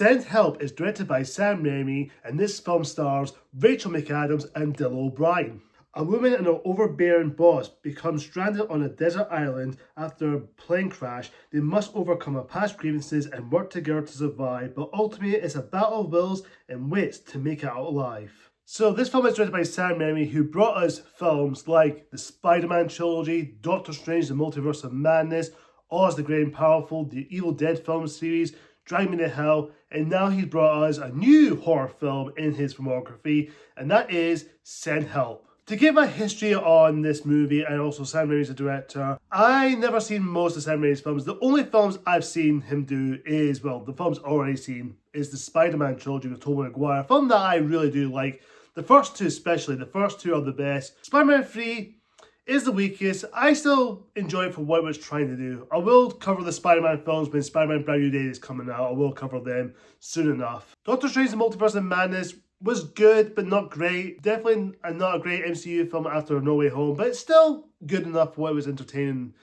Send Help is directed by Sam Raimi, and this film stars Rachel McAdams and Edyll Ismail. A woman and her overbearing boss become stranded on a desert island after a plane crash. They must overcome her past grievances and work together to survive, but ultimately it's a battle of wills and wits to make it out alive. So this film is directed by Sam Raimi, who brought us films like the Spider-Man trilogy, Doctor Strange, the Multiverse of Madness, Oz the Great and Powerful, the Evil Dead film series, Drag Me to Hell, and now he's brought us a new horror film in his filmography, and that is Send Help. To give a history on this movie, and also Sam Raimi as a director, I never seen most of Sam Raimi's films. The only films I've seen him do is, well, the films already seen, is the Spider-Man trilogy with Tobey Maguire, a film that I really do like. The first two especially, the first two are the best. Spider-Man 3 is the weakest. I still enjoy it for what it was trying to do. I will cover the Spider-Man films when Spider-Man Brand New Day is coming out. I will cover them soon enough. Doctor Strange, the Multiverse of Madness was good, but not great. Definitely not a great MCU film after No Way Home, but it's still good enough for what it was entertaining,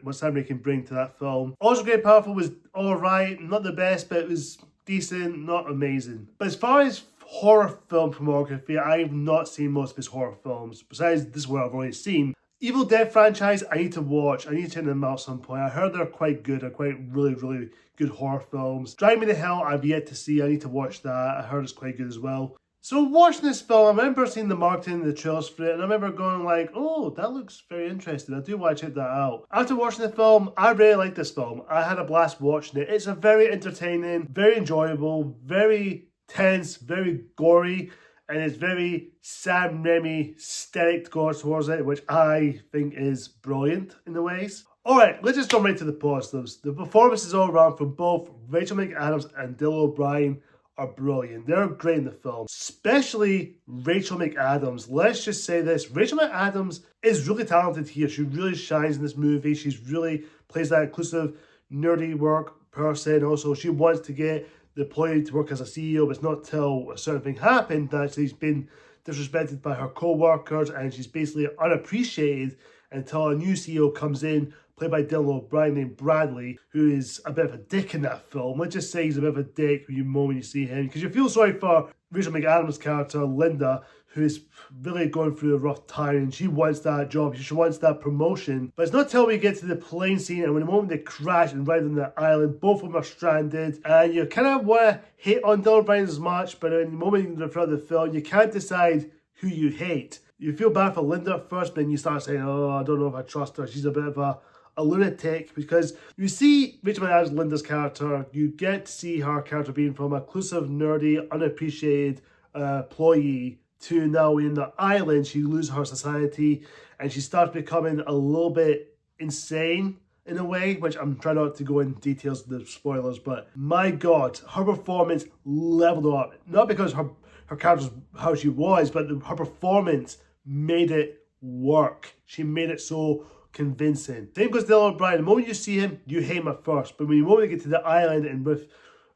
what Sam Raimi can bring to that film. Oz the Great and Powerful was alright, not the best, but it was decent, not amazing. But as far as horror film filmography, I've not seen most of his horror films. Besides, this is what I've already seen. Evil Dead franchise, I need to watch. I need to check them out at some point. I heard they're quite good. They're quite really good horror films. Drag Me to Hell, I've yet to see. I need to watch that. I heard it's quite good as well. So watching this film, I remember seeing the marketing and the trailers for it, and I remember going like, oh, that looks very interesting. I do want to check that out. After watching the film, I really like this film. I had a blast watching it. It's a very entertaining, very enjoyable, very tense, very gory, and it's very Sam Raimi aesthetic towards it, which I think is brilliant in the ways. Alright, let's just jump right to the positives. The performances all around from both Rachel McAdams and Edyll Ismail are brilliant. They're great in the film, especially Rachel McAdams. Let's just say this, Rachel McAdams is really talented here. She really shines in this movie. She's really plays that inclusive, nerdy work person. Also, she wants to get deployed to work as a CEO, but it's not till a certain thing happened that she's been disrespected by her co-workers, and she's basically unappreciated until a new CEO comes in, played by Edyll Ismail, named Bradley, who is a bit of a dick in that film. Let's just say he's a bit of a dick when you see him, because you feel sorry for Rachel McAdams' character, Linda, who is really going through a rough time, and she wants that job, she wants that promotion. But it's not till we get to the plane scene, and when the moment they crash and ride on the island, both of them are stranded, and you kind of want to hate on Edyll Ismail as much, but in the moment you're throughout the film, you can't decide who you hate. You feel bad for Linda at first, but then you start saying, oh, I don't know if I trust her. She's a bit of a lunatic, because you see Rachel McAdams, Linda's character, you get to see her character being from a inclusive, nerdy, unappreciated employee to now in the island, she loses her society and she starts becoming a little bit insane in a way, which I'm trying not to go in details of the spoilers, but my God, her performance leveled up. Not because her character's how she was, but her performance made it work. She made it so convincing. Same goes to Edyll Ismail. The moment you see him, you hate him at first, but when you get to the island and with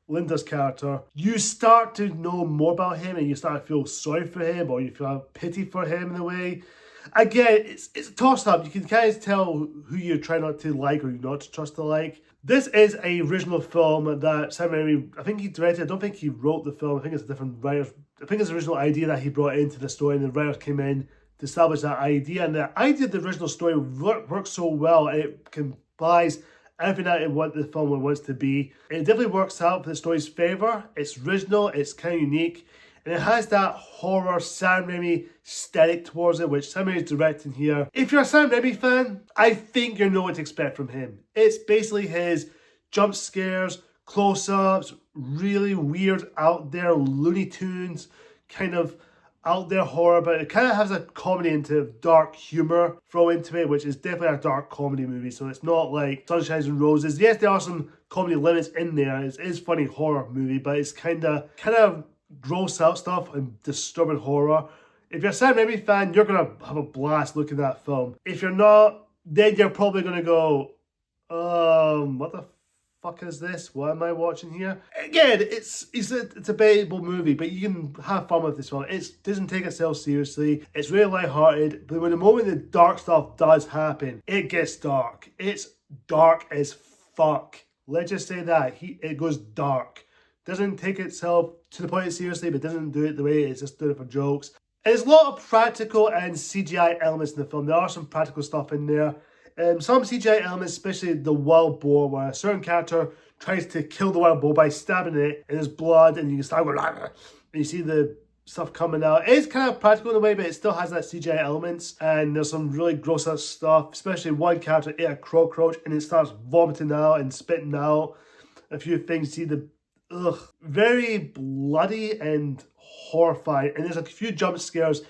Linda's character, you start to know more about him and you start to feel sorry for him, or you feel pity for him in a way. Again, it's a toss-up. You can kind of tell who you try not to like or not to trust to like. This is an original film that Sam Raimi, I think he directed. I don't think he wrote the film. I think it's a different writer. I think it's an original idea that he brought into the story, and the writers came in to establish that idea. And the idea of the original story works so well, and it complies everything that what the film wants to be. It definitely works out for the story's favour. It's original, it's kind of unique, and it has that horror Sam Raimi aesthetic towards it, which Sam Raimi is directing here. If you're a Sam Raimi fan, I think you know what to expect from him. It's basically his jump scares, close-ups, really weird, out there Looney Tunes kind of out there horror, but it kind of has a comedy into dark humor throw into it, which is definitely a dark comedy movie. So it's not like Sunshine and Roses. Yes, there are some comedy limits in there. It is funny horror movie, but it's kind of gross out stuff and disturbing horror. If you're a Sam Raimi fan, you're gonna have a blast looking at that film. If you're not, then you're probably gonna go, what the fuck is this? What am I watching here? Again, it's a debatable movie, but you can have fun with this one. It doesn't take itself seriously. It's really lighthearted, but when the moment the dark stuff does happen, it gets dark. It's dark as fuck. Let's just say that. It goes dark. Doesn't take itself to the point seriously, but doesn't do it the way it's just doing it for jokes. And there's a lot of practical and CGI elements in the film. There are some practical stuff in there. Some CGI elements, especially the wild boar, where a certain character tries to kill the wild boar by stabbing it in his blood, and you can start going, and you see the stuff coming out. It is kind of practical in a way, but it still has that CGI elements, and there's some really gross out stuff, especially one character ate a cockroach and it starts vomiting out and spitting out a few things. See the very bloody and horrifying, and there's a few jump scares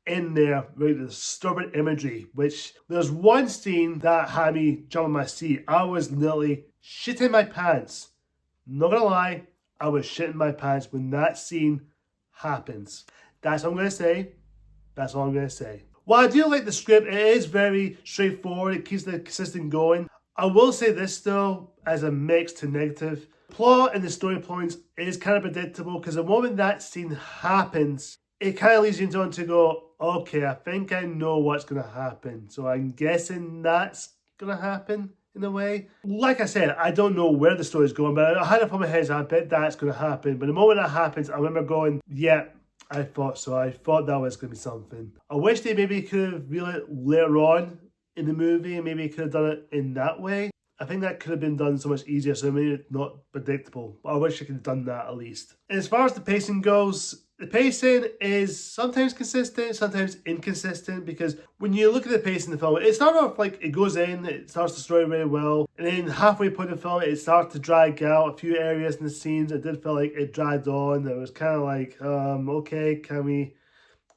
in there, really disturbing imagery, which there's one scene that had me jump on my seat. I was literally shitting my pants. Not gonna lie, I was shitting my pants when that scene happens. That's what I'm gonna say. That's all I'm gonna say. While I do like the script, it is very straightforward. It keeps the consistent going. I will say this though, as a mixed to negative. Plot and the story points is kind of predictable, because the moment that scene happens, it kind of leads you on to go, okay, I think I know what's going to happen. So I'm guessing that's going to happen in a way. Like I said, I don't know where the story is going, but I had it from my head, so I bet that's going to happen. But the moment that happens, I remember going, yeah, I thought so. I thought that was going to be something. I wish they maybe could have revealed it later on in the movie, and maybe could have done it in that way. I think that could have been done so much easier, so maybe it's not predictable. But I wish I could have done that at least. And as far as the pacing goes, the pacing is sometimes consistent, sometimes inconsistent, because when you look at the pacing of the film, it starts off like it goes in, it starts the story very well, and then halfway point of the film, it starts to drag out a few areas in the scenes. It did feel like it dragged on. It was kind of like, okay, can we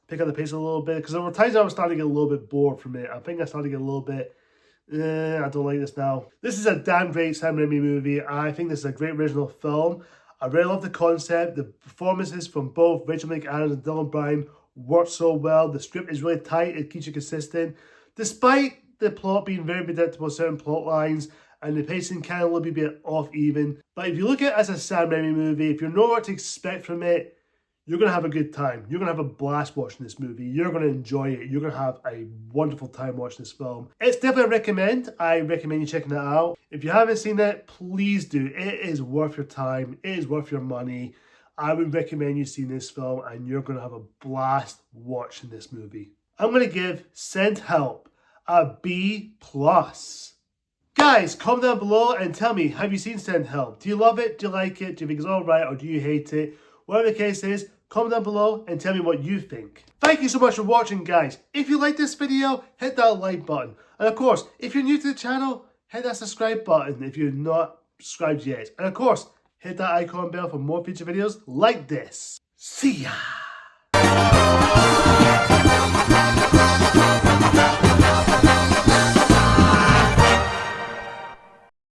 pick up the pace a little bit? Because there were times I was starting to get a little bit bored from it. I think I started to get a little bit, I don't like this now. This is a damn great Sam Raimi movie. I think this is a great original film. I really love the concept. The performances from both Rachel McAdams and Edyll Ismail work so well. The script is really tight. It keeps you consistent. Despite the plot being very predictable, certain plot lines, and the pacing can a little bit off even. But if you look at it as a Sam Raimi movie, if you know what to expect from it, you're going to have a good time. You're going to have a blast watching this movie. You're going to enjoy it. You're going to have a wonderful time watching this film. It's definitely a recommend. I recommend you checking it out. If you haven't seen it, please do. It is worth your time. It is worth your money. I would recommend you see this film, and you're going to have a blast watching this movie. I'm going to give Send Help a B+. Guys, comment down below and tell me, have you seen Send Help? Do you love it? Do you like it? Do you think it's alright, or do you hate it? Whatever the case is, comment down below and tell me what you think. Thank you so much for watching, guys. If you like this video, hit that like button. And of course, if you're new to the channel, hit that subscribe button if you're not subscribed yet. And of course, hit that icon bell for more future videos like this. See ya!